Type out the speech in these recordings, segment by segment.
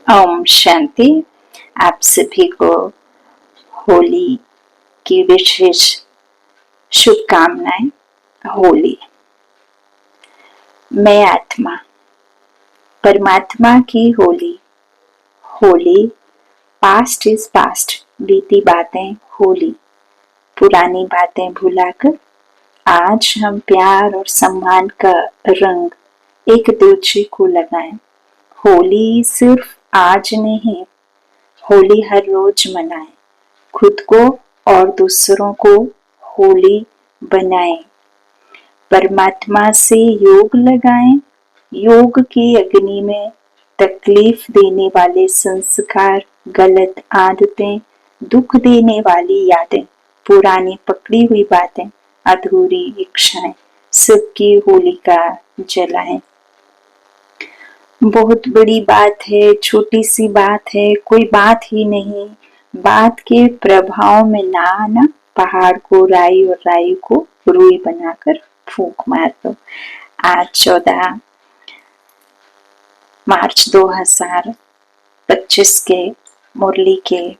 ओम शांति। आप सभी को होली की विशेष शुभकामनाएं। होली, मैं आत्मा, परमात्मा की Holi. Holi, past is past, बीती बातें होली, पुरानी बातें भुलाकर आज हम प्यार और सम्मान का रंग एक दूसरे को लगाएं। होली सिर्फ आज नहीं, होली हर रोज मनाएं। खुद को और दूसरों को होली बनाएं। परमात्मा से योग लगाएं। योग की अग्नि में तकलीफ देने वाले संस्कार, गलत आदतें, दुख देने वाली यादें, पुरानी पकड़ी हुई बातें, अधूरी इच्छाएं, सबकी होलिका जलाएं। बहुत बड़ी बात है, छोटी सी बात है, कोई बात ही नहीं। बात के प्रभाव में ना आना, पहाड़ को राई और राई को रुई बनाकर फूंक मार दो। आज 14 मार्च 2025 के मुरली के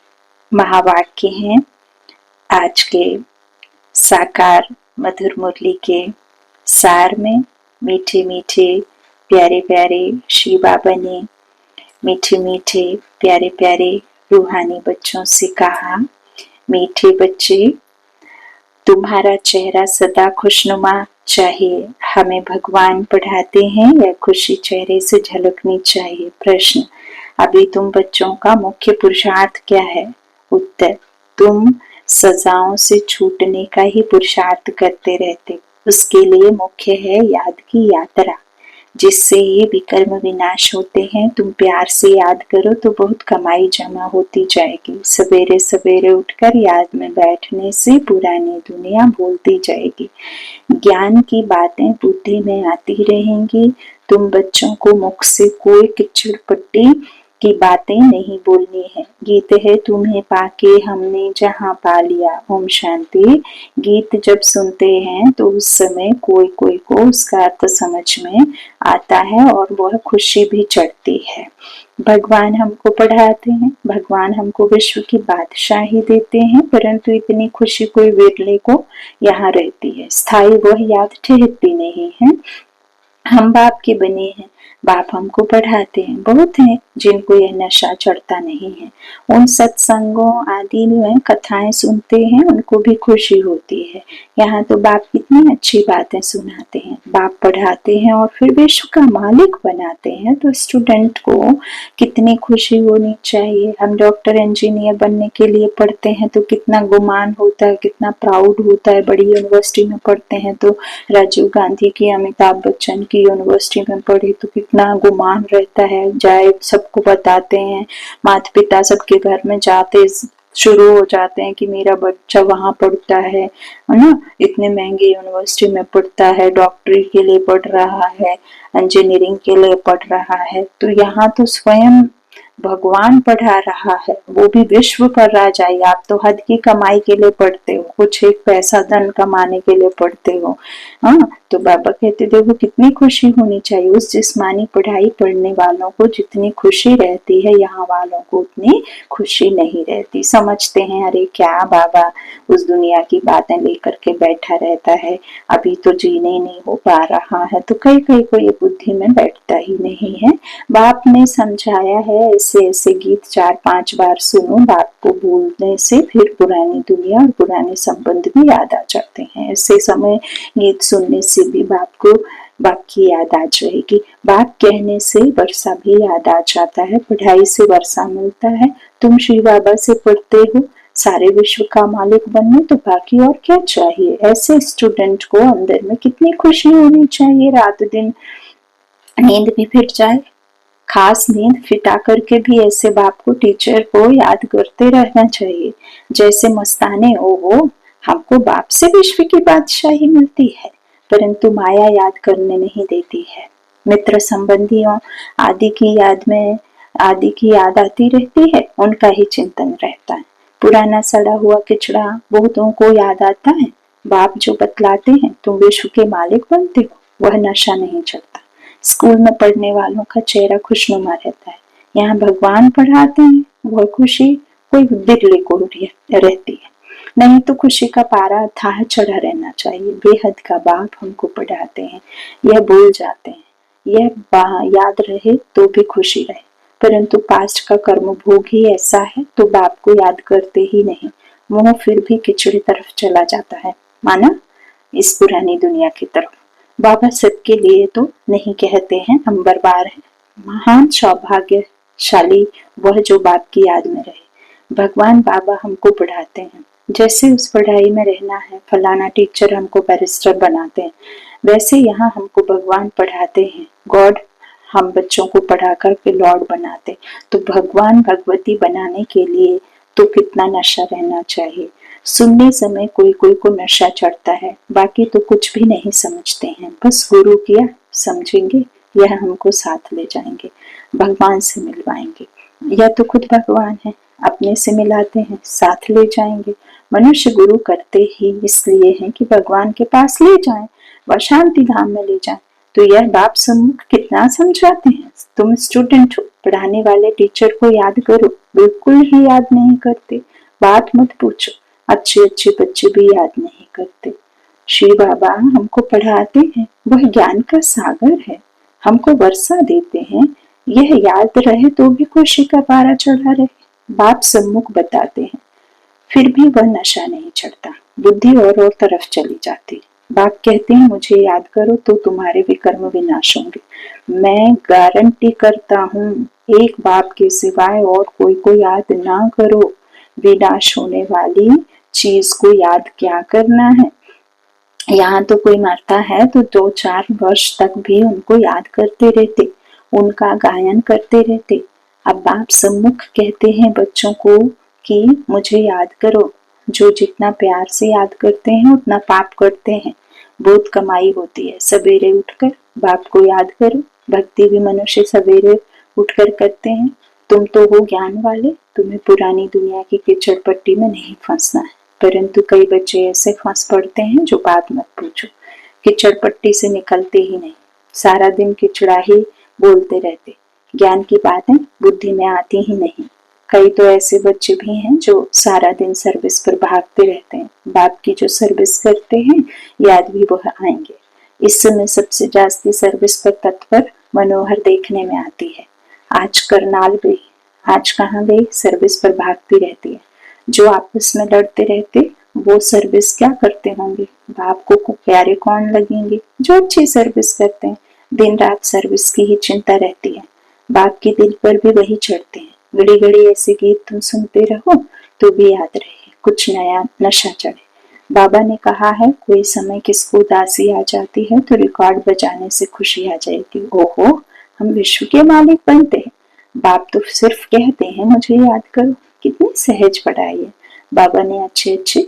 महावाक्य हैं। आज के साकार मधुर मुरली के सार में मीठे मीठे प्यारे प्यारे श्री बाबा ने मीठे मीठे प्यारे प्यारे रूहानी बच्चों से कहा, मीठे बच्चे, तुम्हारा चेहरा सदा खुशनुमा चाहिए। हमें भगवान पढ़ाते हैं या खुशी चेहरे से झलकनी चाहिए। प्रश्न, अभी तुम बच्चों का मुख्य पुरुषार्थ क्या है? उत्तर, तुम सजाओं से छूटने का ही पुरुषार्थ करते रहते। उसके लिए मुख्य है याद की यात्रा, जिससे ये विकर्म विनाश होते हैं। तुम प्यार से याद करो तो बहुत कमाई जमा होती जाएगी। सवेरे सवेरे उठकर याद में बैठने से पुरानी दुनिया भूलती जाएगी। ज्ञान की बातें बुद्धि में आती रहेंगी। तुम बच्चों को मुख से कोई किचड़ पट्टी की बातें नहीं बोलनी है। गीत है, तुम्हें पाके हमने जहां पा लिया। ओम शांति। गीत जब सुनते हैं तो उस समय कोई कोई को उसका अर्थ समझ में आता है और वह खुशी भी चढ़ती है। भगवान हमको पढ़ाते हैं, भगवान हमको विश्व की बादशाही देते हैं, परंतु इतनी खुशी कोई विरले को यहाँ रहती है। स्थायी वह याद ठहरती नहीं है। हम बाप के बने हैं, बाप हमको पढ़ाते हैं। बहुत हैं जिनको यह नशा चढ़ता नहीं है। उन सत्संगों आदि में कथाएं सुनते हैं, उनको भी खुशी होती है। यहाँ तो बाप कितनी अच्छी बातें सुनाते हैं, बाप पढ़ाते हैं और फिर विश्व का मालिक बनाते हैं। तो स्टूडेंट को कितनी खुशी होनी चाहिए। हम डॉक्टर इंजीनियर बनने के लिए पढ़ते हैं तो कितना गुमान होता है, कितना प्राउड होता है। बड़ी यूनिवर्सिटी में पढ़ते हैं तो राजीव गांधी की, अमिताभ बच्चन की यूनिवर्सिटी में पढ़े तो कितना गुमान रहता है। जाए सबको बताते हैं, माता पिता सबके घर में जाते शुरू हो जाते हैं कि मेरा बच्चा वहां पढ़ता है ना, इतने महंगे यूनिवर्सिटी में पढ़ता है, डॉक्टरी के लिए पढ़ रहा है, इंजीनियरिंग के लिए पढ़ रहा है। तो यहाँ तो स्वयं भगवान पढ़ा रहा है, वो भी विश्व पर राजा। आप तो हद की कमाई के लिए पढ़ते हो, कुछ एक पैसा धन कमाने के लिए पढ़ते हो। हाँ, तो बाबा कहते थे वो कितनी खुशी होनी चाहिए। उस जिस्मानी पढ़ाई पढ़ने वालों को जितनी खुशी रहती है, यहाँ वालों को उतनी खुशी नहीं रहती। समझते हैं अरे क्या बाबा उस दुनिया की बातें लेकर के बैठा रहता है, अभी तो जीने नहीं हो पा रहा है। तो कई कई को ये बुद्धि में बैठता ही नहीं है। बाप ने समझाया है, ऐसे ऐसे गीत 4-5 बार सुनो, बाप को भूलने से फिर पुरानी दुनिया और पुराने संबंध भी याद आ जाते हैं। ऐसे समय गीत सुनने से भी बाप को बाप की याद आ जाएगी। बाप कहने से वर्षा भी याद आ जाता है, पढ़ाई से वर्षा मिलता है। तुम श्री बाबा से पढ़ते हो सारे विश्व का मालिक बनने, तो बाकी और क्या चाहिए। ऐसे स्टूडेंट को अंदर में कितनी खुशी होनी चाहिए। रात दिन नींद भी फिट जाए, खास नींद फिटा करके भी ऐसे बाप को, टीचर को याद करते रहना चाहिए। जैसे मस्ताने, ओहो हमको बाप से विश्व की बादशाही मिलती है, परंतु माया याद करने नहीं देती है। मित्र संबंधियों आदि की याद में आदि की याद आती रहती है, उनका ही चिंतन रहता है। पुराना सड़ा हुआ किचड़ा बहुतों को याद आता है। बाप जो बतलाते हैं तुम विश्व के मालिक बनते हो, वह नशा नहीं चढ़ता। स्कूल में पढ़ने वालों का चेहरा खुशनुमा रहता है। यहाँ भगवान पढ़ाते हैं, वह खुशी कोई बिरले को रहती है। नहीं तो खुशी का पारा अथाह चढ़ा रहना चाहिए। बेहद का बाप हमको पढ़ाते हैं, यह भूल जाते हैं। यह याद रहे तो भी खुशी रहे, परंतु पास्ट का कर्म भोग ही ऐसा है तो बाप को याद करते ही नहीं। मोह फिर भी किचड़ी तरफ चला जाता है, माना इस पुरानी दुनिया की तरफ। बाबा सबके लिए तो नहीं कहते हैं, अंबर बार है। महान सौभाग्यशाली वह जो बाप की याद में रहे। भगवान बाबा हमको पढ़ाते हैं, जैसे उस पढ़ाई में रहना है। फलाना टीचर हमको बैरिस्टर बनाते हैं, वैसे यहाँ हमको भगवान पढ़ाते हैं। गॉड हम बच्चों को पढ़ा कर के लॉर्ड बनाते। तो भगवान भगवती बनाने के लिए तो कितना नशा रहना चाहिए। सुनने समय कोई कोई को नशा चढ़ता है, बाकी तो कुछ भी नहीं समझते हैं। बस गुरु किया समझेंगे, यह हमको साथ ले जाएंगे, भगवान से मिलवाएंगे। यह तो खुद भगवान है, अपने से मिलाते हैं, साथ ले जाएंगे। मनुष्य गुरु करते ही इसलिए हैं कि भगवान के पास ले जाएं, व शांति धाम में ले जाएं। तो यह बाप सम्मुख कितना समझाते हैं। तुम स्टूडेंट हो, पढ़ाने वाले टीचर को याद करो, बिल्कुल ही याद नहीं करते। बात मत पूछो, अच्छे अच्छे बच्चे भी याद नहीं करते। श्री बाबा हमको पढ़ाते हैं, वह ज्ञान का सागर है, हमको वर्षा देते हैं। यह याद रहे तो भी खुशी का पारा चढ़ा रहे। बाप सम्मुख बताते हैं, फिर भी वह नशा नहीं चढ़ता, बुद्धि और तरफ चली जाती। बाप कहते हैं मुझे याद करो तो तुम्हारे भी कर्म विनाश होंगे। मैं गारंटी करता हूँ, एक बाप के सिवाय और कोई को याद ना करो। विनाश होने वाली चीज को याद क्या करना है। यहाँ तो कोई मरता है तो 2-4 वर्ष तक भी उनको याद करते रहते, उनका गायन करते रहते। अब बाप सम्मुख कहते हैं बच्चों को कि मुझे याद करो। जो जितना प्यार से याद करते हैं उतना पाप करते हैं, बहुत कमाई होती है। सवेरे उठकर बाप को याद करो। भक्ति भी मनुष्य सवेरे उठकर करते हैं। तुम तो हो ज्ञान वाले, तुम्हें पुरानी दुनिया की कीचड़ पट्टी में नहीं फंसना है। परंतु कई बच्चे ऐसे फंस पड़ते हैं जो बात मत पूछो, कीचड़ पट्टी से निकलते ही नहीं, सारा दिन किचड़ा ही बोलते रहते। ज्ञान की बातें बुद्धि में आती ही नहीं। कई तो ऐसे बच्चे भी हैं जो सारा दिन सर्विस पर भागते रहते हैं। बाप की जो सर्विस करते हैं याद भी वह आएंगे। इस समय सबसे जास्ती सर्विस पर तत्पर मनोहर देखने में आती है। आज करनाल गई, आज कहाँ गई, सर्विस पर भागती रहती है। जो आपस में लड़ते रहते वो सर्विस क्या करते होंगे। बाप को प्यारे कौन लगेंगे जो अच्छी सर्विस करते हैं। दिन रात सर्विस की ही चिंता रहती है। बाप के दिल पर भी वही चढ़ते हैं। घड़ी घड़ी ऐसे गीत तुम सुनते रहो तो भी याद रहे, कुछ नया नशा चढ़े। बाबा ने कहा है कोई समय किसको उदासी आ जाती है तो रिकॉर्ड बजाने से खुशी आ जाएगी। ओहो, हम विश्व के मालिक बनते हैं। बाप तो सिर्फ कहते हैं मुझे याद करो। कितनी सहज पढ़ाई है। बाबा ने अच्छे अच्छे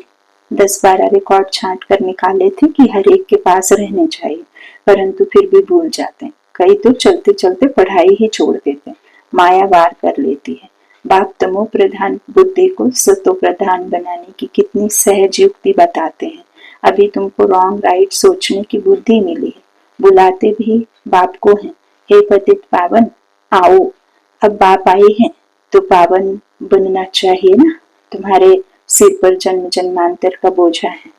10-12 रिकॉर्ड छांट कर निकाले थे कि हर एक के पास रहने चाहिए, परंतु फिर भी भूल जाते हैं। कई तो चलते चलते पढ़ाई ही छोड़ देते हैं, माया वार कर लेती है। बाप तमो प्रधान बुद्धि को सतो प्रधान बनाने की कितनी सहज युक्ति बताते हैं। अभी तुमको रॉन्ग राइट सोचने की बुद्धि मिली है, बुलाते भी बाप को हैं। हे पतित पावन आओ। अब बाप आई हैं तो पावन बनना चाहिए ना। तुम्हारे सिर पर जन्म जन्मांतर का बोझा है,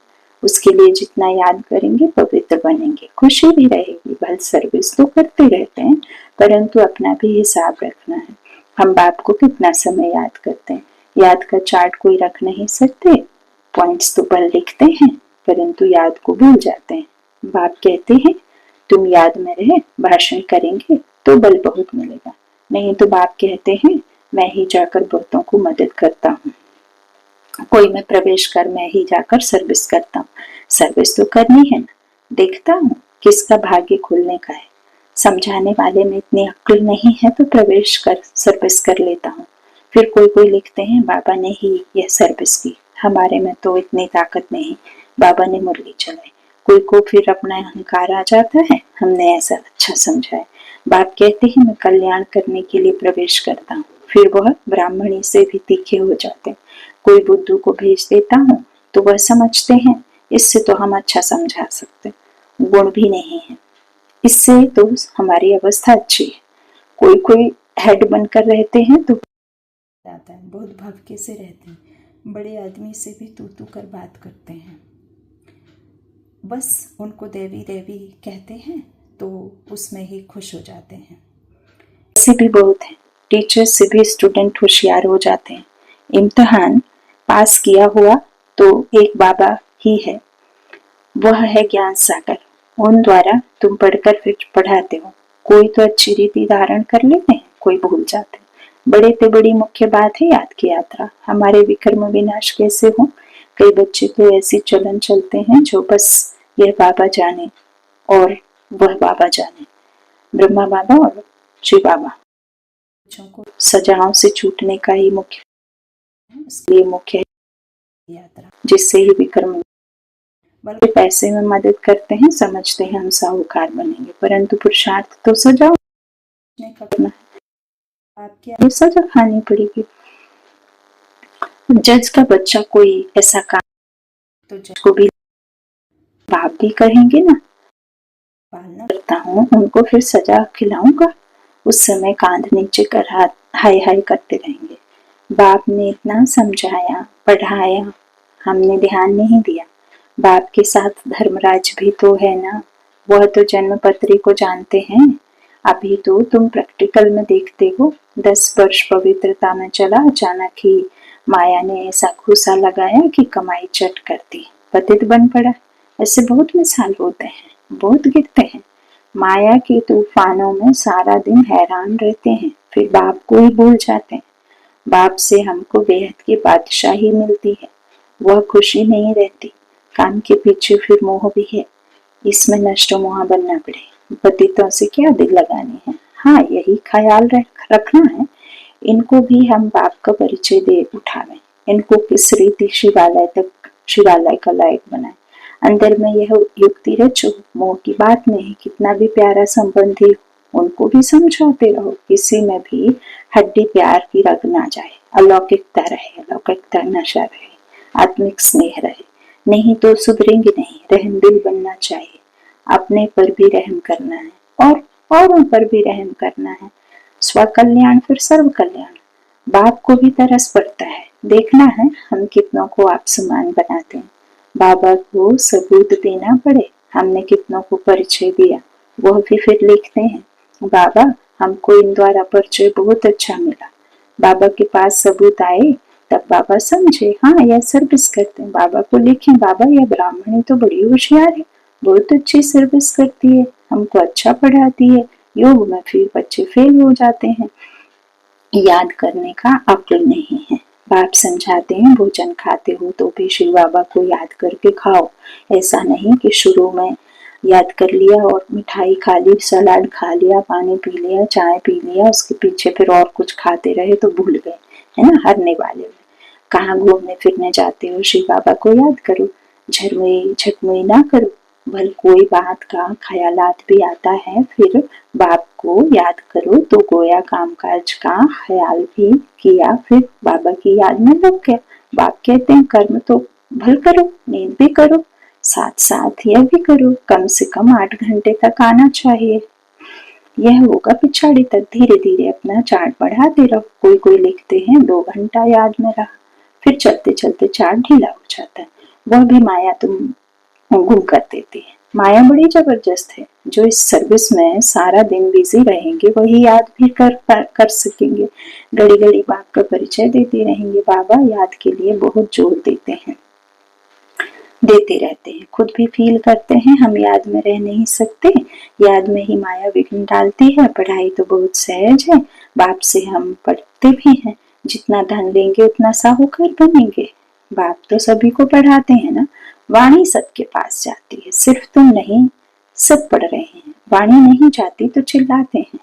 उसके लिए जितना याद करेंगे पवित्र बनेंगे, खुशी भी रहेगी। भल सर्विस तो करते रहते हैं, परंतु अपना भी हिसाब रखना है। हम बाप को कितना समय याद करते हैं, याद का चार्ट कोई रख नहीं सकते। पॉइंट्स तो पर लिखते हैं परंतु याद को भूल जाते हैं। बाप कहते हैं तुम याद में रहे भाषण करेंगे तो बल बहुत मिलेगा। नहीं तो बाप कहते हैं मैं ही जाकर बहुतों को मदद करता हूँ, कोई में प्रवेश कर मैं ही जाकर सर्विस करता हूँ। सर्विस तो करनी है ना, देखता हूँ किसका भाग्य खुलने का है। समझाने वाले में इतनी अक्ल नहीं है तो प्रवेश कर सर्विस कर लेता हूँ। फिर कोई कोई लिखते हैं बाबा ने ही यह सर्विस की, हमारे में तो इतनी ताकत नहीं, बाबा ने मुरली चलाई। कोई को फिर अपना अहंकार आ जाता है, हमने ऐसा अच्छा समझा है। बाप कहते हैं मैं कल्याण करने के लिए प्रवेश करता हूँ, फिर वह ब्राह्मणी से भी तीखे हो जाते हैं। कोई बुद्धू को भेज देता हूँ तो वह समझते हैं इससे तो हम अच्छा समझा सकते, गुण भी नहीं है, इससे तो हमारी अवस्था अच्छी है। कोई कोई हेड बनकर रहते हैं तो आता है, बहुत भवके से रहते हैं, बड़े आदमी से भी तू तू कर बात करते हैं, बस उनको देवी देवी कहते हैं तो उसमें ही खुश हो जाते हैं। ऐसे भी बहुत हैं, टीचर्स से भी स्टूडेंट होशियार हो जाते हैं। इम्तिहान पास किया हुआ तो एक बाबा ही है, वह है ज्ञान सागर। उन द्वारा तुम पढ़कर फिर पढ़ाते हो। कोई तो अच्छी रीति धारण कर लेते हैं, कोई भूल जाते हैं। बड़े ते बड़ी मुख्य बात है याद की यात्रा। हमारे विक्रम विनाश कैसे हो, कई बच्चे तो ऐसी चलन चलते हैं जो बस यह बाबा जाने और वह बाबा जाने, ब्रह्मा बाबा और शिव बाबा। बच्चों को सजाओं से छूटने का ही मुख्य, इसलिए मुख्य यात्रा, जिससे ही विक्रम बल्कि पैसे में मदद करते हैं, समझते हैं हम साहूकार बनेंगे, परंतु पुरुषार्थ तो सजाओ करना है, आपकी सजा खानी पड़ेगी। जज का बच्चा कोई ऐसा काम तो जज को भी बाप भी कहेंगे ना, पालना करता हूँ उनको फिर सजा खिलाऊंगा। उस समय कांध नीचे कर हाथ हाय हाय करते रहेंगे। बाप ने इतना समझाया पढ़ाया, हमने ध्यान नहीं दिया। बाप के साथ धर्मराज भी तो है ना, वह तो जन्म पत्री को जानते हैं। अभी तो तुम प्रैक्टिकल में देखते हो। 10 वर्ष पवित्रता में चला, अचानक ही माया ने ऐसा खूसा लगाया कि कमाई चट कर दी, पतित बन पड़ा। ऐसे बहुत मिसाल होते हैं, बहुत गिरते हैं। माया के तूफानों में सारा दिन हैरान रहते हैं, फिर बाप को ही भूल जाते हैं। बाप से हमको बेहद की बादशाही मिलती है, वह खुशी नहीं रहती। काम के पीछे फिर मोह भी है, इसमें नष्ट मोह बनना पड़े। पतितों से क्या दिल लगानी है। हाँ, यही ख्याल रखना है, इनको भी हम बाप का परिचय दे उठावे, इनको किस रीति शिवालय का लायक बनाए। अंदर में यह युक्ति रचो, मोह की बात नहीं, कितना भी प्यारा संबंधी उनको भी समझाते रहो, किसी में भी हड्डी प्यार की रग ना जाए। अलौकिकता रहे, अलौकिकता नशा रहे, आत्मिक स्नेह रहे, नहीं तो सुधरेंगे नहीं। रहम दिल बनना चाहिए, अपने पर भी रहम करना है और औरों पर भी रहम करना है। स्व कल्याण फिर सर्व कल्याण। बाप को भी तरस पड़ता है, देखना है हम कितनों को आप समान बनाते हैं। बाबा को सबूत देना पड़े, हमने कितनों को परिचय दिया, वह भी फिर लिखते हैं। बाबा, हमको इन द्वारा परिचय बहुत अच्छा मिला। बाबा के पास सबूत आए तब बाबा समझे, हाँ यह सर्विस करते हैं। बाबा को लिखें, बाबा यह ब्राह्मणी तो बड़ी होशियार है, बहुत अच्छी सर्विस करती है, हमको अच्छा पढ़ाती है। योग में फिर बच्चे फेल हो जाते हैं, याद करने का अक्ल नहीं है। बाप समझाते हैं, भोजन खाते हो तो भी शिव बाबा को याद करके खाओ। ऐसा नहीं कि शुरू में याद कर लिया और मिठाई खा ली, सलाद खा लिया, पानी पी लिया, चाय पी लिया, उसके पीछे फिर और कुछ खाते रहे तो भूल गए, है ना। हरने वाले में कहाँ घूमने फिरने जाते हो, शिव बाबा को याद करो। झरमुई झटमुई ना करो। भल कोई बात का ख्यालात भी आता है, फिर बाप को याद करो तो गोया कामकाज का ख्याल भी किया, फिर बाबा की याद में लग गया। बाप कहते हैं कर्म तो भल करो, नींद भी करो, साथ साथ यह भी करो, कम से कम 8 घंटे तक आना चाहिए। यह होगा पिछाड़ी तक, धीरे धीरे अपना चार्ट बढ़ाते रहो। कोई कोई लिखते हैं 2 घंटा याद में रहा, फिर चलते चलते चार्ट ढीला हो जाता है। वह भी माया तुम गुम कर देती है। माया बड़ी जबरदस्त है, जो इस सर्विस में सारा दिन बिजी रहेंगे वही याद भी कर सकेंगे। घड़ी घड़ी बाप का परिचय देते रहेंगे। बाबा याद के लिए बहुत जोर देते रहते हैं, खुद भी फील करते हैं हम याद में रह नहीं सकते, याद में ही माया विघ्न डालती है। पढ़ाई तो बहुत सहज है, बाप से हम पढ़ते भी हैं, जितना धन लेंगे उतना साहूकार बनेंगे। बाप तो सभी को पढ़ाते हैं ना, वाणी सबके पास जाती है, सिर्फ तुम नहीं, सब पढ़ रहे हैं। वाणी नहीं जाती तो चिल्लाते हैं।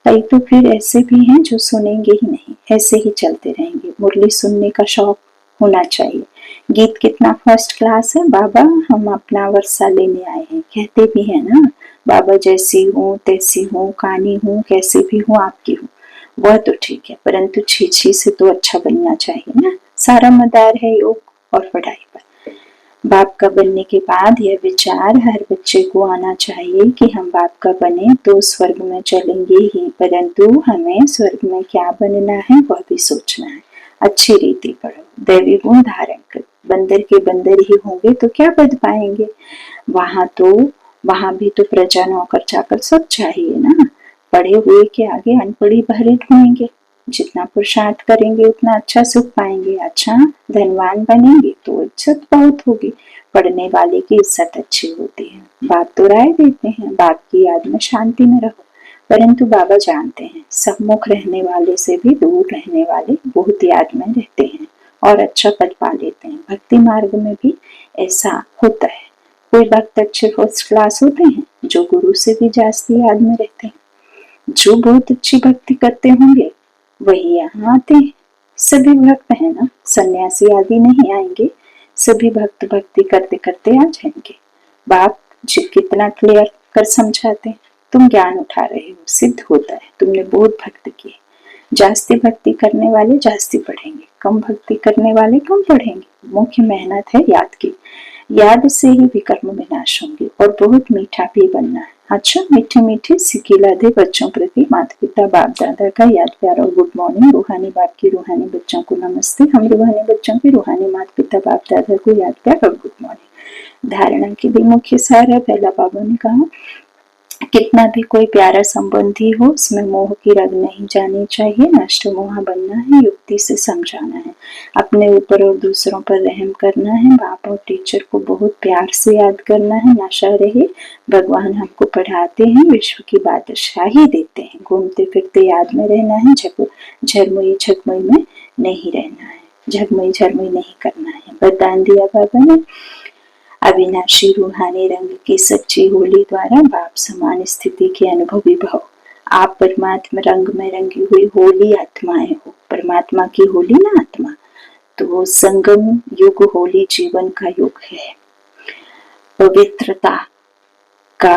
कई तो फिर ऐसे भी हैं जो सुनेंगे ही नहीं, ऐसे ही चलते रहेंगे। मुरली सुनने का शौक होना चाहिए। गीत कितना फर्स्ट क्लास है, बाबा हम अपना वर्षा लेने आए हैं, कहते भी है ना। बाबा जैसी हूँ तैसी हूँ, कानी हूँ, कैसे भी हूँ, आपकी हूँ, वह तो ठीक है, परंतु छी छी से तो अच्छा बनना चाहिए ना। सारा मदार है योग और पढ़ाई पर। बाप का बनने के बाद यह विचार हर बच्चे को आना चाहिए कि हम बाप का बने तो स्वर्ग में चलेंगे ही, परंतु हमें स्वर्ग में क्या बनना है वह भी सोचना है। अच्छी रीति पढ़ो, दैवी गुण धारण करो। बंदर के बंदर ही होंगे तो क्या पद पाएंगे? वहां भी तो प्रजा नौकर चाकर सब चाहिए ना। पढ़े हुए के आगे अनपढ़ी बहरे ढूंढेंगे। जितना पुरुषार्थ करेंगे उतना अच्छा सुख पाएंगे, अच्छा धनवान बनेंगे तो इज्जत बहुत होगी। पढ़ने वाले की इज्जत अच्छी होती है। बाप तो राय देते हैं, बाप की याद में शांति में रहो, परंतु बाबा जानते हैं सम्मुख रहने वाले से भी दूर रहने वाले बहुत याद में रहते हैं और अच्छा पद पा लेते हैं। भक्ति मार्ग में भी ऐसा होता है। कोई भक्त अच्छे फर्स्ट क्लास होते हैं जो गुरु से भी जास्ती याद में रहते हैं। जो बहुत अच्छी भक्ति करते होंगे वही यहाँ आते हैं। सभी भक्त है ना, सन्यासी आदि नहीं आएंगे। सभी भक्त भक्ति करते करते आ जाएंगे। बाप जी कितना क्लियर कर समझाते हैं। तुम ज्ञान उठा रहे हो, सिद्ध होता है, तुमने बहुत भक्ति की। जास्ती भक्ति करने वाले जास्ती पढ़ेंगे, कम भक्ति करने वाले कम पढ़ेंगे। मुख्य मेहनत है याद की। याद से ही विकर्म विनाश होंगे और बहुत मीठा भी बनना है। अच्छा, मीठे मीठे सिकिलाधे बच्चों प्रति माता पिता बाप दादा का याद प्यार और गुड मॉर्निंग। रूहानी बाप की रूहानी बच्चों को नमस्ते। हम रूहानी बच्चों की रूहानी माता पिता बाप दादा को याद प्यार और गुड मॉर्निंग। धारणा की भी मुख्य सार है। पहला बाबा ने कहा कितना भी कोई प्यारा संबंधी हो उसमें मोह की रग नहीं जानी चाहिए। नष्ट मोह बनना है, युक्ति से समझाना है, अपने ऊपर और दूसरों पर रहम करना है। बाप और टीचर को बहुत प्यार से याद करना है। नशा रहे, भगवान हमको पढ़ाते हैं, विश्व की बादशाही देते हैं। घूमते फिरते याद में रहना है, झरमुई झकमुई में नहीं रहना है, झकमुई झरमुई नहीं करना है। वरदान दिया बाबा ने, अविनाशी रूहानी रंग की सच्ची होली द्वारा बाप समान स्थिति के अनुभवी भव। आप परमात्मा रंग में रंगी हुई होली आत्माएं हो। परमात्मा की होली ना आत्मा, तो संगम युग होली जीवन का युग है। पवित्रता का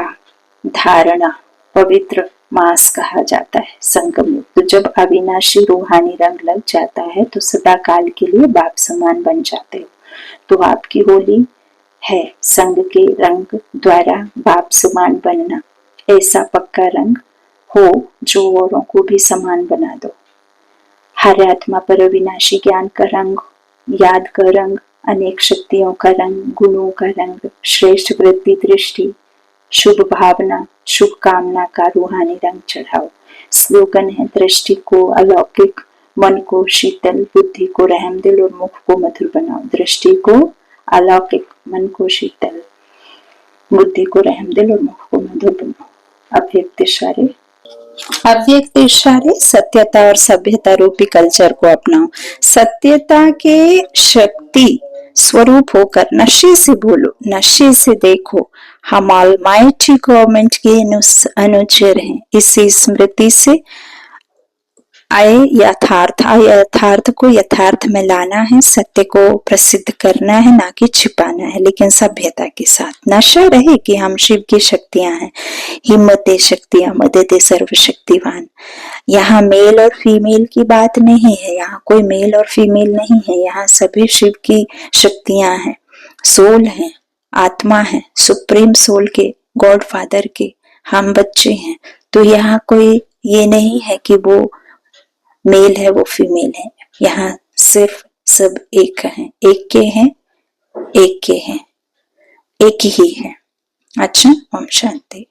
धारणा पवित्र मास कहा जाता है संगम युग। तो जब अविनाशी रूहानी रंग लग जाता है तो सदा काल के लिए बाप समान बन जाते हो। तो आपकी होली है संग के रंग द्वारा बाप समान बनना। ऐसा पक्का रंग हो जो औरों को भी समान बना दो। हर आत्मा पर अविनाशी ज्ञान का रंग, याद का रंग, अनेक शक्तियों का रंग, गुणों का रंग, श्रेष्ठ वृत्ति दृष्टि, शुभ भावना, शुभ कामना का रूहानी रंग चढ़ाओ। स्लोगन है दृष्टि को अलौकिक, मन को शीतल, बुद्धि को रहमदिल और मुख को मधुर बनाओ। दृष्टि को अलौकिक, मन को शीतल, बुद्धि को रहमदिल और मुख को मधुर बनाओ। अव्यक्त इशारे सत्यता और सभ्यता रूपी कल्चर को अपनाओ। सत्यता के शक्ति स्वरूप होकर नशे से बोलो, नशे से देखो। हम ऑलमाइटी गवर्नमेंट के अनुचर हैं। इसी स्मृति से यथार्थ को यथार्थ में लाना है, सत्य को प्रसिद्ध करना है, ना कि छिपाना है, लेकिन सभ्यता के साथ। नशा रहे कि हम शिव की शक्तियां हैं, हिम्मत शक्तियां, मदद सर्वशक्तिवान। यहाँ मेल और फीमेल की बात नहीं है, यहाँ कोई मेल और फीमेल नहीं है, यहाँ सभी शिव की शक्तियां हैं, सोल हैं, आत्मा है, सुप्रीम सोल के, गॉड फादर के हम बच्चे हैं। तो यहाँ कोई ये नहीं है कि वो मेल है वो फीमेल है। यहाँ सिर्फ सब एक हैं, एक के हैं, एक के हैं, एक ही है। अच्छा, ओम शांति।